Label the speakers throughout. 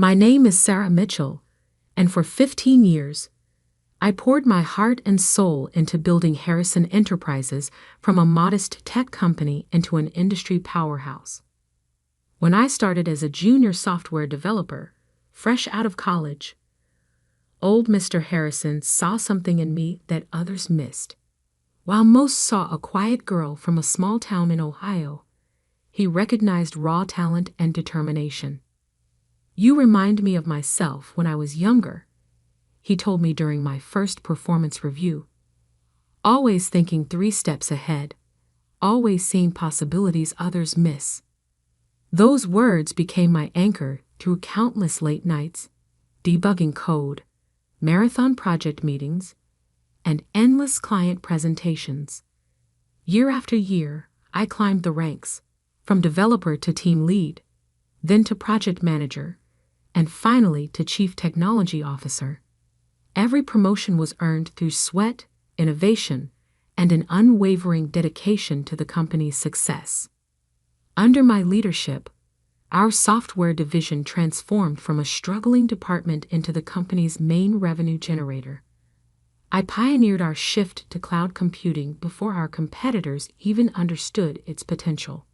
Speaker 1: My name is Sarah Mitchell, and for 15 years, I poured my heart and soul into building Harrison Enterprises from a modest tech company into an industry powerhouse. When I started as a junior software developer, fresh out of college, old Mr. Harrison saw something in me that others missed. While most saw a quiet girl from a small town in Ohio, he recognized raw talent and determination. "You remind me of myself when I was younger," he told me during my first performance review. "Always thinking 3 steps ahead, always seeing possibilities others miss." Those words became my anchor through countless late nights, debugging code, marathon project meetings, and endless client presentations. Year after year, I climbed the ranks, from developer to team lead, then to project manager, and finally to chief technology officer. Every promotion was earned through sweat, innovation, and an unwavering dedication to the company's success. Under my leadership, our software division transformed from a struggling department into the company's main revenue generator. I pioneered our shift to cloud computing before our competitors even understood its potential.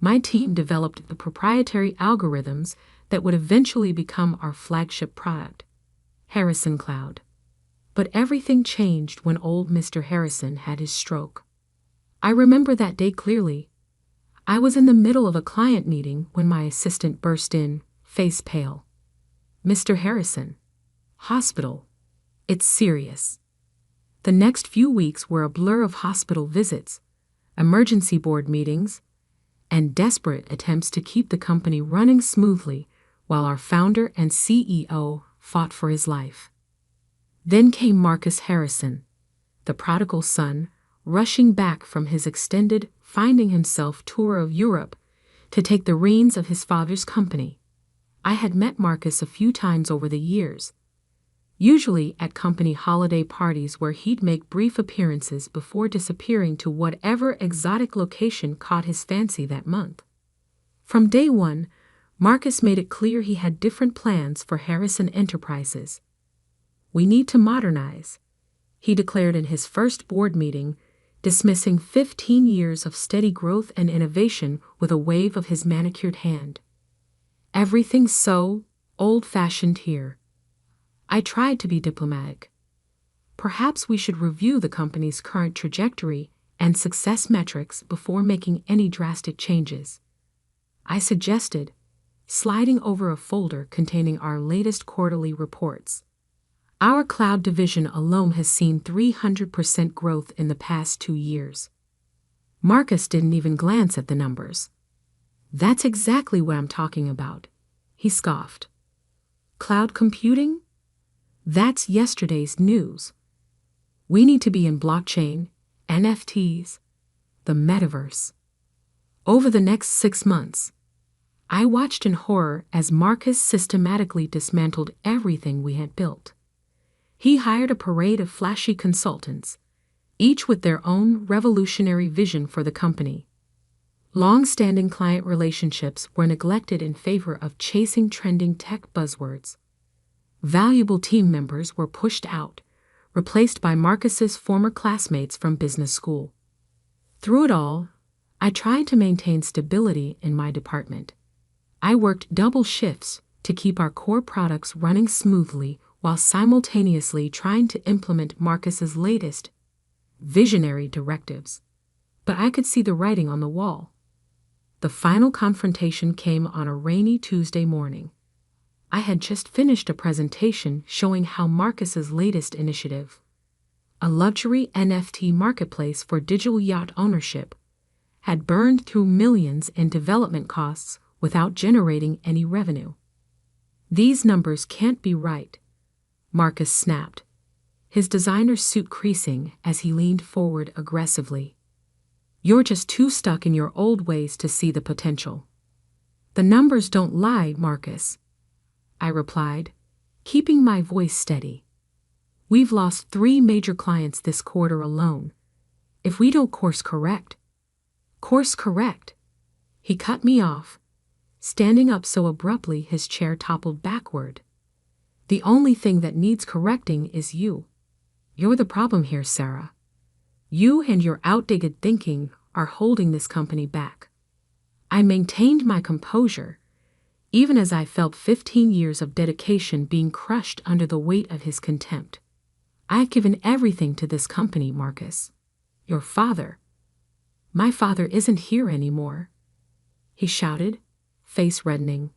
Speaker 1: My team developed the proprietary algorithms that would eventually become our flagship product, Harrison Cloud. But everything changed when old Mr. Harrison had his stroke. I remember that day clearly. I was in the middle of a client meeting when my assistant burst in, face pale. "Mr. Harrison, hospital. It's serious." The next few weeks were a blur of hospital visits, emergency board meetings, and desperate attempts to keep the company running smoothly while our founder and CEO fought for his life. Then came Marcus Harrison, the prodigal son, rushing back from his extended finding himself tour of Europe to take the reins of his father's company. I had met Marcus a few times over the years, usually at company holiday parties where he'd make brief appearances before disappearing to whatever exotic location caught his fancy that month. From day one, Marcus made it clear he had different plans for Harrison Enterprises. "We need to modernize," he declared in his first board meeting, dismissing 15 years of steady growth and innovation with a wave of his manicured hand. "Everything's so old-fashioned here." I tried to be diplomatic. "Perhaps we should review the company's current trajectory and success metrics before making any drastic changes," I suggested, sliding over a folder containing our latest quarterly reports. Our cloud division alone has seen 300% growth in the past 2 years. Marcus didn't even glance at the numbers. "That's exactly what I'm talking about," he scoffed. "Cloud computing? That's yesterday's news. We need to be in blockchain, NFTs, the metaverse." Over the next 6 months, I watched in horror as Marcus systematically dismantled everything we had built. He hired a parade of flashy consultants, each with their own revolutionary vision for the company. Long-standing client relationships were neglected in favor of chasing trending tech buzzwords. Valuable team members were pushed out, replaced by Marcus's former classmates from business school. Through it all, I tried to maintain stability in my department. I worked double shifts to keep our core products running smoothly while simultaneously trying to implement Marcus's latest, visionary directives. But I could see the writing on the wall. The final confrontation came on a rainy Tuesday morning. I had just finished a presentation showing how Marcus's latest initiative, a luxury NFT marketplace for digital yacht ownership, had burned through millions in development costs without generating any revenue. "These numbers can't be right," Marcus snapped, his designer suit creasing as he leaned forward aggressively. "You're just too stuck in your old ways to see the potential." "The numbers don't lie, Marcus," I replied, keeping my voice steady. "We've lost 3 major clients this quarter alone. If we don't course correct, he cut me off, standing up so abruptly his chair toppled backward. "The only thing that needs correcting is you. You're the problem here, Sarah. You and your outdated thinking are holding this company back." I maintained my composure, even as I felt 15 years of dedication being crushed under the weight of his contempt. "I've given everything to this company, Marcus. Your father—" "My father isn't here anymore," he shouted, face reddening.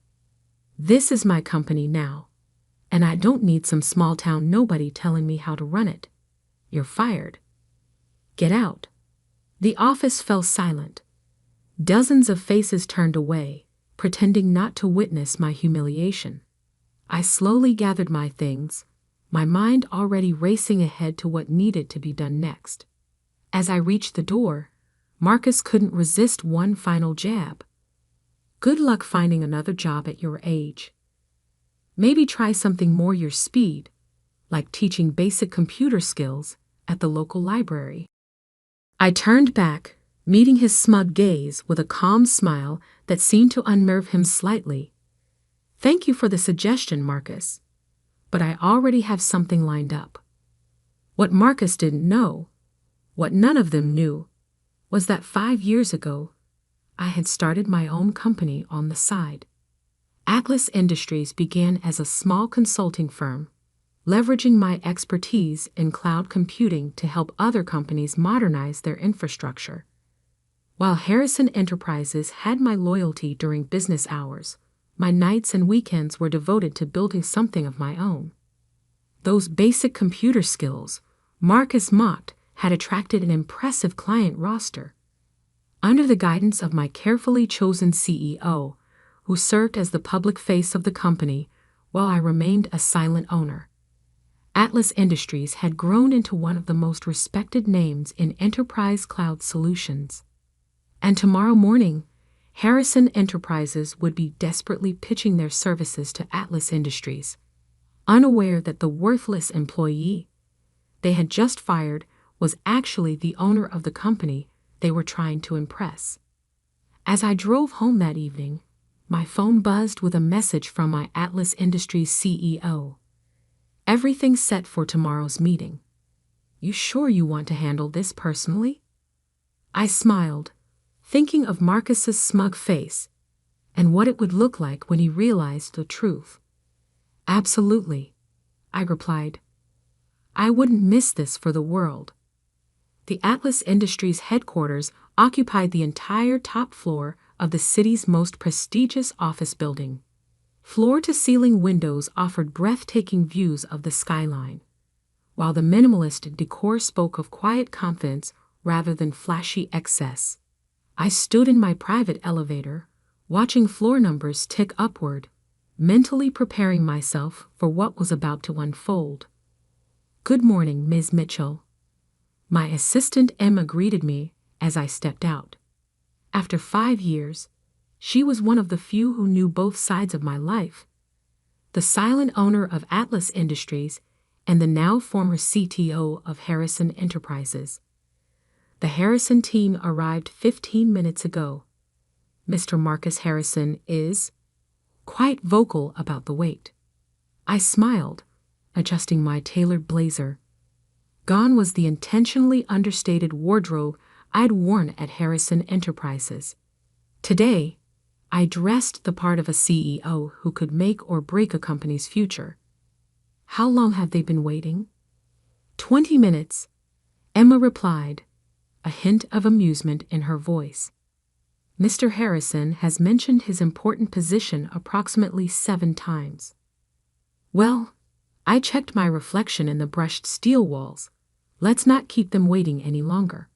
Speaker 1: "This is my company now, and I don't need some small-town nobody telling me how to run it. You're fired. Get out." The office fell silent. Dozens of faces turned away, pretending not to witness my humiliation. I slowly gathered my things, my mind already racing ahead to what needed to be done next. As I reached the door, Marcus couldn't resist one final jab. "Good luck finding another job at your age. Maybe try something more your speed, like teaching basic computer skills at the local library." I turned back, meeting his smug gaze with a calm smile that seemed to unnerve him slightly. "Thank you for the suggestion, Marcus, but I already have something lined up." What Marcus didn't know, what none of them knew, was that 5 years ago, I had started my own company on the side. Atlas Industries began as a small consulting firm, leveraging my expertise in cloud computing to help other companies modernize their infrastructure. While Harrison Enterprises had my loyalty during business hours, my nights and weekends were devoted to building something of my own. Those basic computer skills, Marcus mocked, had attracted an impressive client roster. Under the guidance of my carefully chosen CEO, who served as the public face of the company while I remained a silent owner, Atlas Industries had grown into one of the most respected names in enterprise cloud solutions. And tomorrow morning, Harrison Enterprises would be desperately pitching their services to Atlas Industries, unaware that the worthless employee they had just fired was actually the owner of the company they were trying to impress. As I drove home that evening, my phone buzzed with a message from my Atlas Industries CEO. "Everything's set for tomorrow's meeting. You sure you want to handle this personally?" I smiled, thinking of Marcus's smug face and what it would look like when he realized the truth. "Absolutely," I replied. I wouldn't miss this for the world. The Atlas Industries headquarters occupied the entire top floor of the city's most prestigious office building. Floor-to-ceiling windows offered breathtaking views of the skyline, while the minimalist decor spoke of quiet confidence rather than flashy excess. I stood in my private elevator, watching floor numbers tick upward, mentally preparing myself for what was about to unfold. "Good morning, Ms. Mitchell." My assistant Emma greeted me as I stepped out. After 5 years, she was one of the few who knew both sides of my life. The silent owner of Atlas Industries and the now former CTO of Harrison Enterprises. The Harrison team arrived 15 minutes ago. Mr. Marcus Harrison is quite vocal about the wait. I smiled, adjusting my tailored blazer. Gone was the intentionally understated wardrobe I'd worn at Harrison Enterprises. Today, I dressed the part of a CEO who could make or break a company's future. "How long have they been waiting?" 20 minutes, Emma replied, a hint of amusement in her voice. "Mr. Harrison has mentioned his important position approximately 7 times. Well, I checked my reflection in the brushed steel walls. Let's not keep them waiting any longer."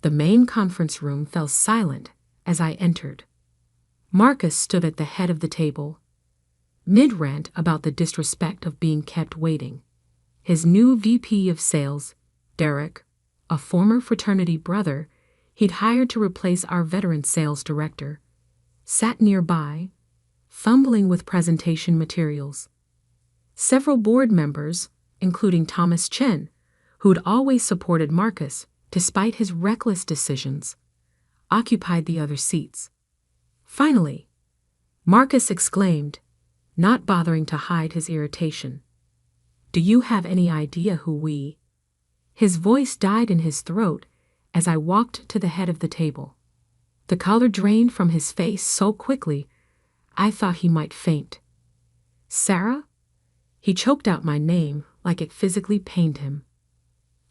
Speaker 1: The main conference room fell silent as I entered. Marcus stood at the head of the table, mid-rant about the disrespect of being kept waiting. His new VP of Sales, Derek, a former fraternity brother he'd hired to replace our veteran sales director, sat nearby, fumbling with presentation materials. Several board members, including Thomas Chen, who'd always supported Marcus despite his reckless decisions, occupied the other seats. Finally, Marcus exclaimed, not bothering to hide his irritation. Do you have any idea who we? His voice died in his throat as I walked to the head of the table. The color drained from his face so quickly, I thought he might faint. Sarah? He choked out my name like it physically pained him.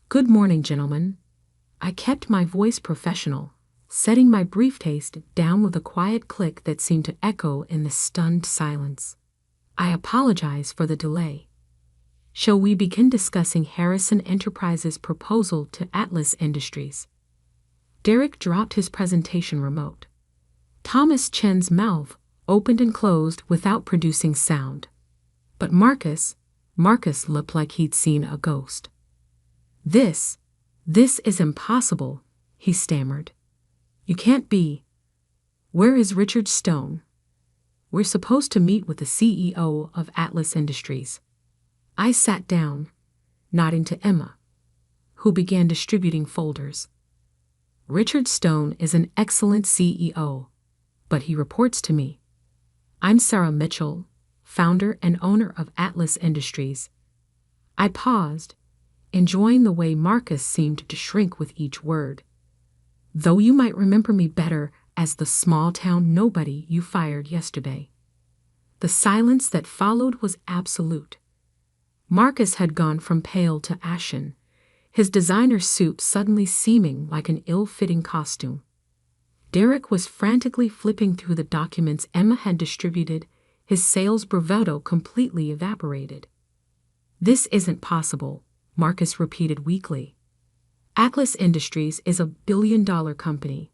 Speaker 1: Good morning, gentlemen. I kept my voice professional, setting my briefcase down with a quiet click that seemed to echo in the stunned silence. I apologize for the delay. Shall we begin discussing Harrison Enterprises' proposal to Atlas Industries? Derek dropped his presentation remote. Thomas Chen's mouth opened and closed without producing sound. But Marcus looked like he'd seen a ghost. This is impossible, he stammered. You can't be. Where is Richard Stone? We're supposed to meet with the CEO of Atlas Industries. I sat down, nodding to Emma, who began distributing folders. Richard Stone is an excellent CEO, but he reports to me. I'm Sarah Mitchell, founder and owner of Atlas Industries. I paused, enjoying the way Marcus seemed to shrink with each word. Though you might remember me better as the small-town nobody you fired yesterday. The silence that followed was absolute. Marcus had gone from pale to ashen, his designer suit suddenly seeming like an ill-fitting costume. Derek was frantically flipping through the documents Emma had distributed, his sales bravado completely evaporated. This isn't possible, Marcus repeated weakly. Atlas Industries is $1 billion company.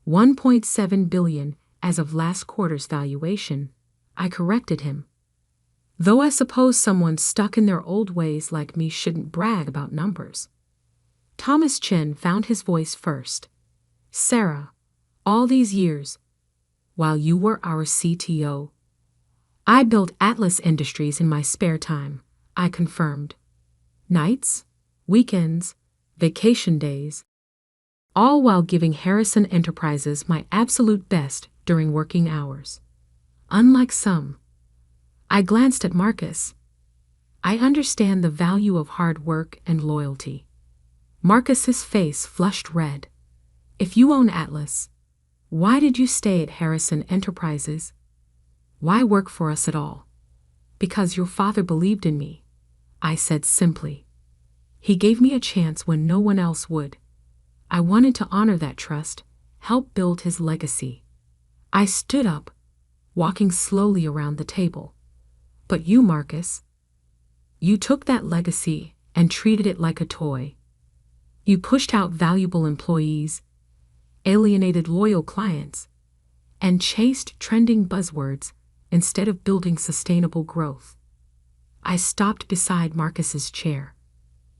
Speaker 1: $1.7 billion as of last quarter's valuation, I corrected him. Though I suppose someone stuck in their old ways like me shouldn't brag about numbers. Thomas Chen found his voice first. Sarah, all these years, while you were our CTO, I built Atlas Industries in my spare time, I confirmed. Nights, weekends, vacation days, all while giving Harrison Enterprises my absolute best during working hours. Unlike some. I glanced at Marcus. I understand the value of hard work and loyalty. Marcus's face flushed red. If you own Atlas, why did you stay at Harrison Enterprises? Why work for us at all? Because your father believed in me, I said simply. He gave me a chance when no one else would. I wanted to honor that trust, help build his legacy. I stood up, walking slowly around the table. But you, Marcus, you took that legacy and treated it like a toy. You pushed out valuable employees, alienated loyal clients, and chased trending buzzwords instead of building sustainable growth. I stopped beside Marcus's chair.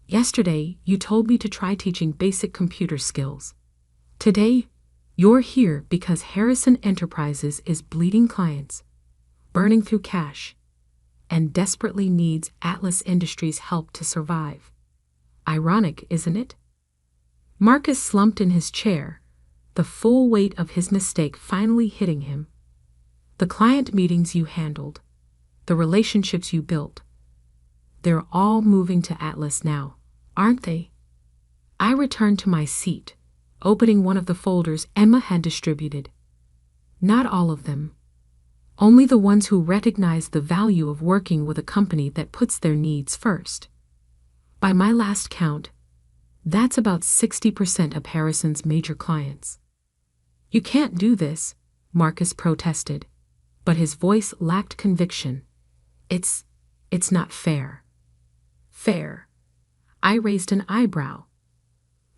Speaker 1: Yesterday, you told me to try teaching basic computer skills. Today, you're here because Harrison Enterprises is bleeding clients, burning through cash, and desperately needs Atlas Industries' help to survive. Ironic, isn't it? Marcus slumped in his chair, the full weight of his mistake finally hitting him. The client meetings you handled, the relationships you built, they're all moving to Atlas now, aren't they? I returned to my seat, opening one of the folders Emma had distributed. Not all of them. Only the ones who recognize the value of working with a company that puts their needs first. By my last count, that's about 60% of Harrison's major clients. You can't do this, Marcus protested, but his voice lacked conviction. It's not fair. Fair. I raised an eyebrow.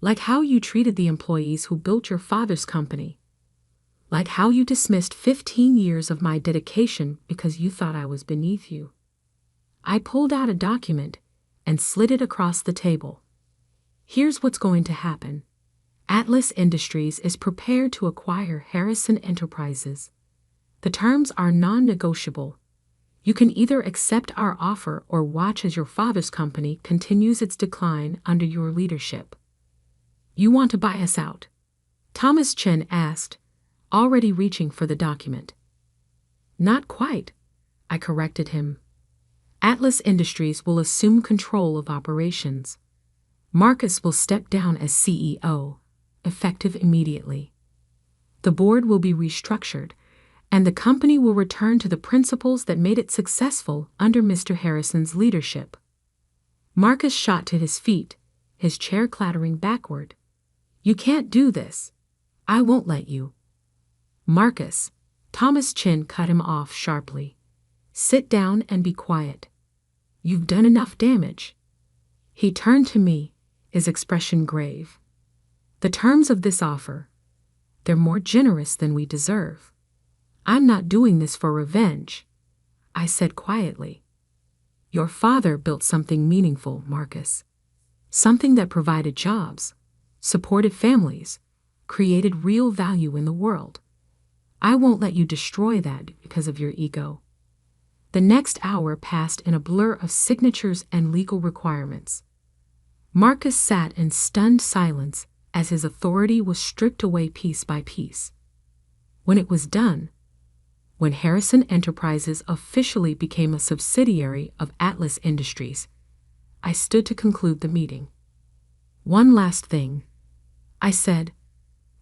Speaker 1: Like how you treated the employees who built your father's company. Like how you dismissed 15 years of my dedication because you thought I was beneath you. I pulled out a document and slid it across the table. Here's what's going to happen. Atlas Industries is prepared to acquire Harrison Enterprises. The terms are non-negotiable. You can either accept our offer or watch as your father's company continues its decline under your leadership. You want to buy us out? Thomas Chen asked, already reaching for the document. Not quite, I corrected him. Atlas Industries will assume control of operations. Marcus will step down as CEO, effective immediately. The board will be restructured, and the company will return to the principles that made it successful under Mr. Harrison's leadership. Marcus shot to his feet, his chair clattering backward. You can't do this. I won't let you. Marcus, Thomas Chin cut him off sharply. Sit down and be quiet. You've done enough damage. He turned to me, his expression grave. The terms of this offer, they're more generous than we deserve. I'm not doing this for revenge, I said quietly. Your father built something meaningful, Marcus. Something that provided jobs, supported families, created real value in the world. I won't let you destroy that because of your ego. The next hour passed in a blur of signatures and legal requirements. Marcus sat in stunned silence as his authority was stripped away piece by piece. When it was done, when Harrison Enterprises officially became a subsidiary of Atlas Industries, I stood to conclude the meeting. One last thing, I said,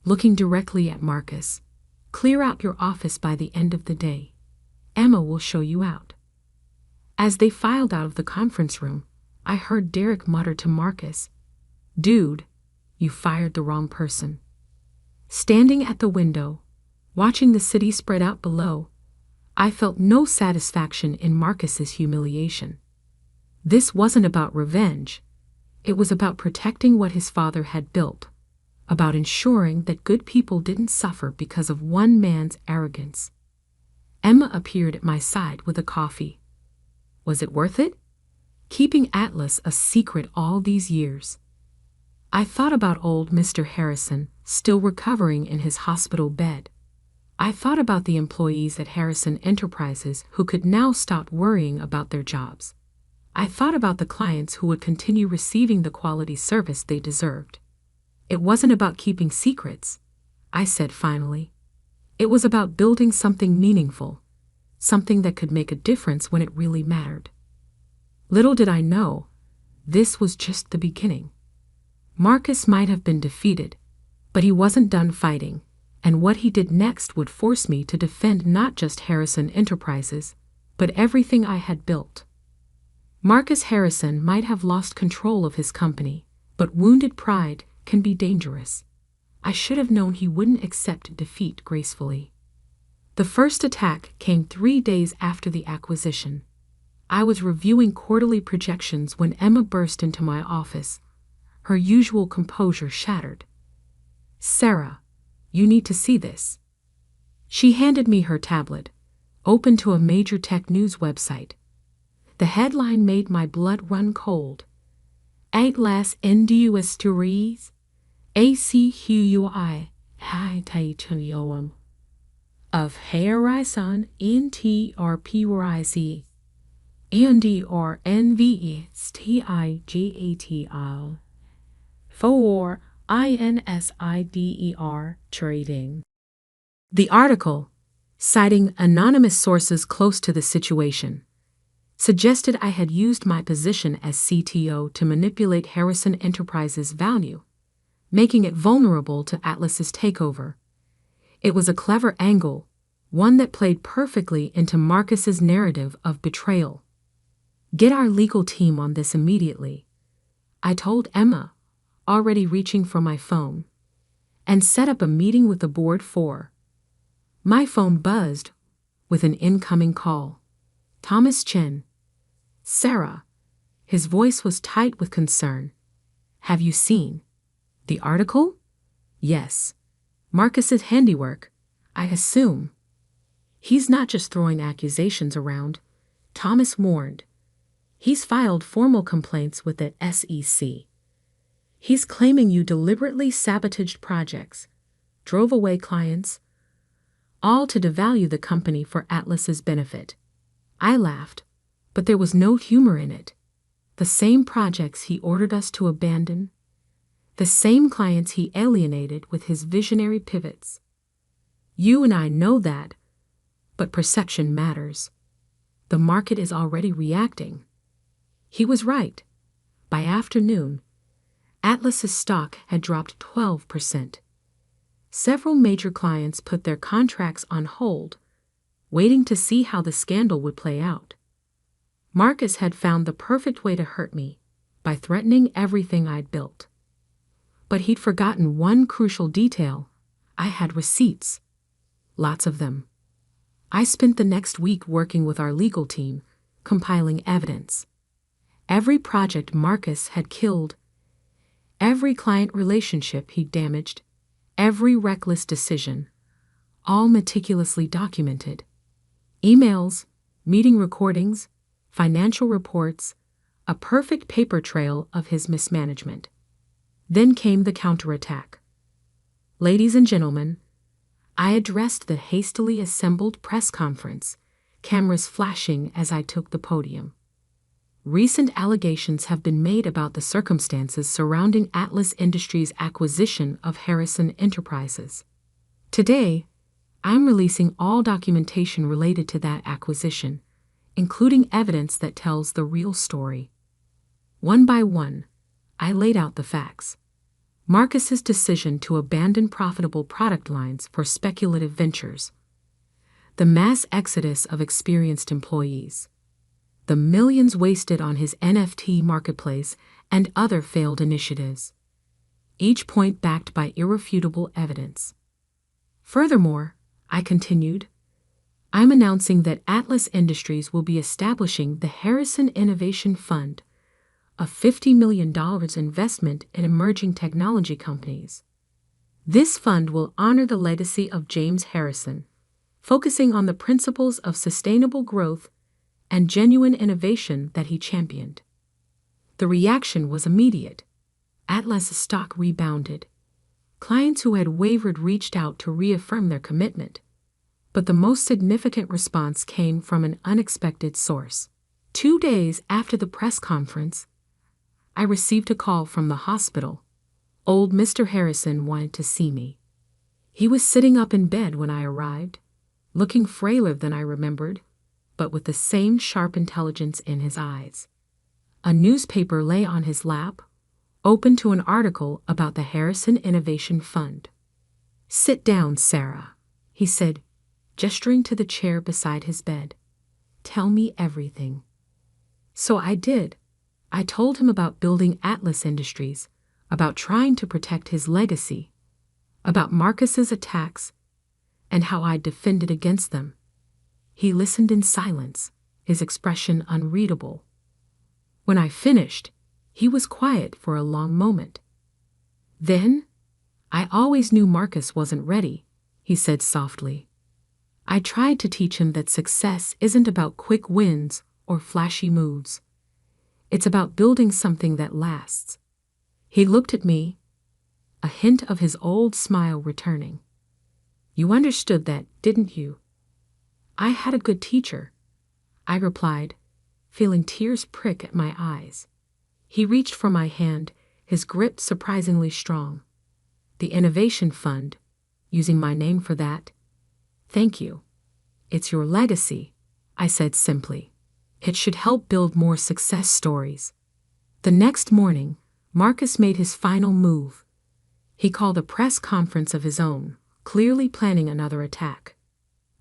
Speaker 1: looking directly at Marcus. Clear out your office by the end of the day. Emma will show you out. As they filed out of the conference room, I heard Derek mutter to Marcus, Dude, you fired the wrong person. Standing at the window, watching the city spread out below, I felt no satisfaction in Marcus's humiliation. This wasn't about revenge. It was about protecting what his father had built, about ensuring that good people didn't suffer because of one man's arrogance. Emma appeared at my side with a coffee. Was it worth it? Keeping Atlas a secret all these years. I thought about old Mr. Harrison, still recovering in his hospital bed. I thought about the employees at Harrison Enterprises who could now stop worrying about their jobs. I thought about the clients who would continue receiving the quality service they deserved. It wasn't about keeping secrets, I said finally. It was about building something meaningful, something that could make a difference when it really mattered. Little did I know, this was just the beginning. Marcus might have been defeated, but he wasn't done fighting, and what he did next would force me to defend not just Harrison Enterprises, but everything I had built. Marcus Harrison might have lost control of his company, but wounded pride can be dangerous. I should have known he wouldn't accept defeat gracefully. The first attack came 3 days after the acquisition. I was reviewing quarterly projections when Emma burst into my office, her usual composure shattered. Sarah, you need to see this. She handed me her tablet, open to a major tech news website. The headline made my blood run cold. Atlas Industries, ACQUI, Titanium of Harrison Enterprises, NDRNVSTIGATL, for INSIDER Trading. The article, citing anonymous sources close to the situation, suggested I had used my position as CTO to manipulate Harrison Enterprises' value, making it vulnerable to Atlas's takeover. It was a clever angle, one that played perfectly into Marcus's narrative of betrayal. Get our legal team on this immediately, I told Emma, already reaching for my phone, and set up a meeting with the board for. My phone buzzed with an incoming call. Thomas Chin. Sarah. His voice was tight with concern. Have you seen the article? Yes. Marcus's handiwork, I assume. He's not just throwing accusations around, Thomas warned. He's filed formal complaints with the SEC. He's claiming you deliberately sabotaged projects, drove away clients, all to devalue the company for Atlas's benefit. I laughed, but there was no humor in it. The same projects he ordered us to abandon, the same clients he alienated with his visionary pivots. You and I know that, But perception matters. The market is already reacting. He was right. By afternoon, Atlas's stock had dropped 12%. Several major clients put their contracts on hold, waiting to see how the scandal would play out. Marcus had found the perfect way to hurt me, by threatening everything I'd built. But he'd forgotten one crucial detail. I had receipts. Lots of them. I spent the next week working with our legal team, compiling evidence. Every project Marcus had killed, every client relationship he'd damaged, every reckless decision, all meticulously documented. Emails, meeting recordings, financial reports, a perfect paper trail of his mismanagement. Then came the counterattack. Ladies and gentlemen, I addressed the hastily assembled press conference, cameras flashing as I took the podium. Recent allegations have been made about the circumstances surrounding Atlas Industries' acquisition of Harrison Enterprises. Today, I'm releasing all documentation related to that acquisition, including evidence that tells the real story. One by one, I laid out the facts. Marcus's decision to abandon profitable product lines for speculative ventures, the mass exodus of experienced employees, the millions wasted on his NFT marketplace and other failed initiatives, each point backed by irrefutable evidence. Furthermore, I continued, I'm announcing that Atlas Industries will be establishing the Harrison Innovation Fund, a $50 million investment in emerging technology companies. This fund will honor the legacy of James Harrison, focusing on the principles of sustainable growth and genuine innovation that he championed. The reaction was immediate. Atlas's stock rebounded. Clients who had wavered reached out to reaffirm their commitment. But the most significant response came from an unexpected source. 2 days after the press conference, I received a call from the hospital. Old Mr. Harrison wanted to see me. He was sitting up in bed when I arrived, looking frailer than I remembered, but with the same sharp intelligence in his eyes. A newspaper lay on his lap, open to an article about the Harrison Innovation Fund. "Sit down, Sarah," he said, gesturing to the chair beside his bed. "Tell me everything." So I did. I told him about building Atlas Industries, about trying to protect his legacy, about Marcus's attacks, and how I'd defended against them. He listened in silence, his expression unreadable. When I finished, he was quiet for a long moment. Then, "I always knew Marcus wasn't ready," he said softly. "I tried to teach him that success isn't about quick wins or flashy moves. It's about building something that lasts." He looked at me, a hint of his old smile returning. "You understood that, didn't you?" "I had a good teacher," I replied, feeling tears prick at my eyes. He reached for my hand, his grip surprisingly strong. "The Innovation Fund, using my name for that. Thank you. It's your legacy," I said simply. "It should help build more success stories." The next morning, Marcus made his final move. He called a press conference of his own, clearly planning another attack.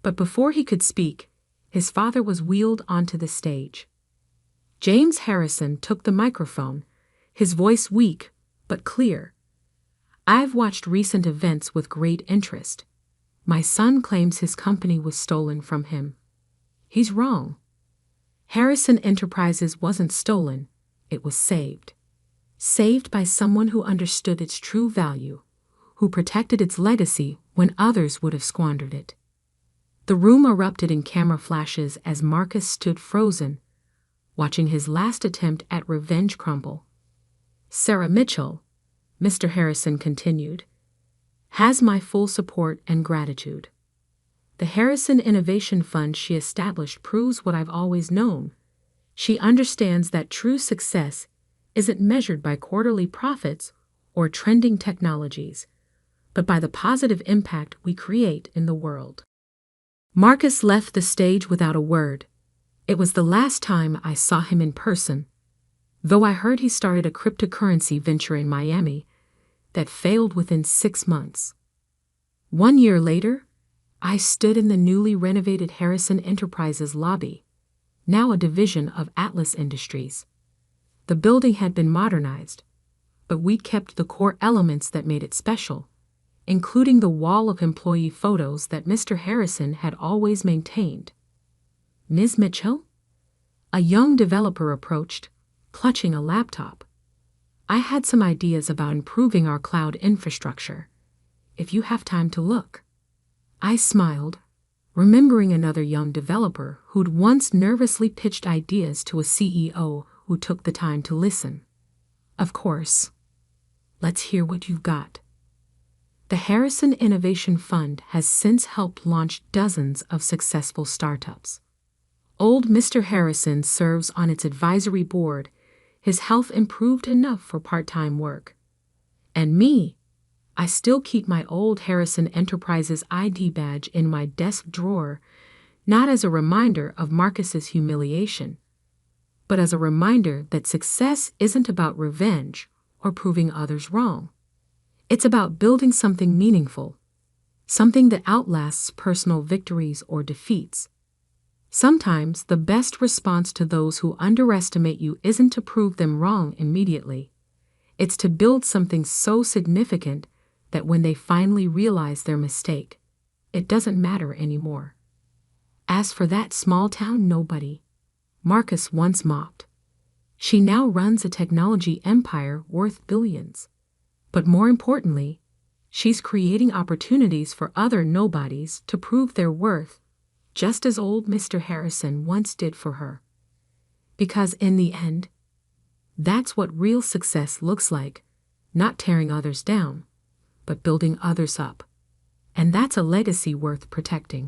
Speaker 1: But before he could speak, his father was wheeled onto the stage. James Harrison took the microphone, his voice weak but clear. "I've watched recent events with great interest. My son claims his company was stolen from him. He's wrong. Harrison Enterprises wasn't stolen, it was saved. Saved by someone who understood its true value, who protected its legacy when others would have squandered it." The room erupted in camera flashes as Marcus stood frozen, watching his last attempt at revenge crumble. "Sarah Mitchell," Mr. Harrison continued, "has my full support and gratitude. The Harrison Innovation Fund she established proves what I've always known. She understands that true success isn't measured by quarterly profits or trending technologies, but by the positive impact we create in the world." Marcus left the stage without a word. It was the last time I saw him in person, though I heard he started a cryptocurrency venture in Miami that failed within 6 months. 1 year later, I stood in the newly renovated Harrison Enterprises lobby, now a division of Atlas Industries. The building had been modernized, but we kept the core elements that made it special, including the wall of employee photos that Mr. Harrison had always maintained. "Ms. Mitchell?" A young developer approached, clutching a laptop. "I had some ideas about improving our cloud infrastructure, if you have time to look." I smiled, remembering another young developer who'd once nervously pitched ideas to a CEO who took the time to listen. "Of course. Let's hear what you've got." The Harrison Innovation Fund has since helped launch dozens of successful startups. Old Mr. Harrison serves on its advisory board. His health improved enough for part-time work. And me, I still keep my old Harrison Enterprises ID badge in my desk drawer, not as a reminder of Marcus's humiliation, but as a reminder that success isn't about revenge or proving others wrong. It's about building something meaningful, something that outlasts personal victories or defeats. Sometimes the best response to those who underestimate you isn't to prove them wrong immediately. It's to build something so significant that when they finally realize their mistake, it doesn't matter anymore. As for that small-town nobody Marcus once mocked, she now runs a technology empire worth billions. But more importantly, she's creating opportunities for other nobodies to prove their worth, just as old Mr. Harrison once did for her. Because in the end, that's what real success looks like, not tearing others down, but building others up. And that's a legacy worth protecting.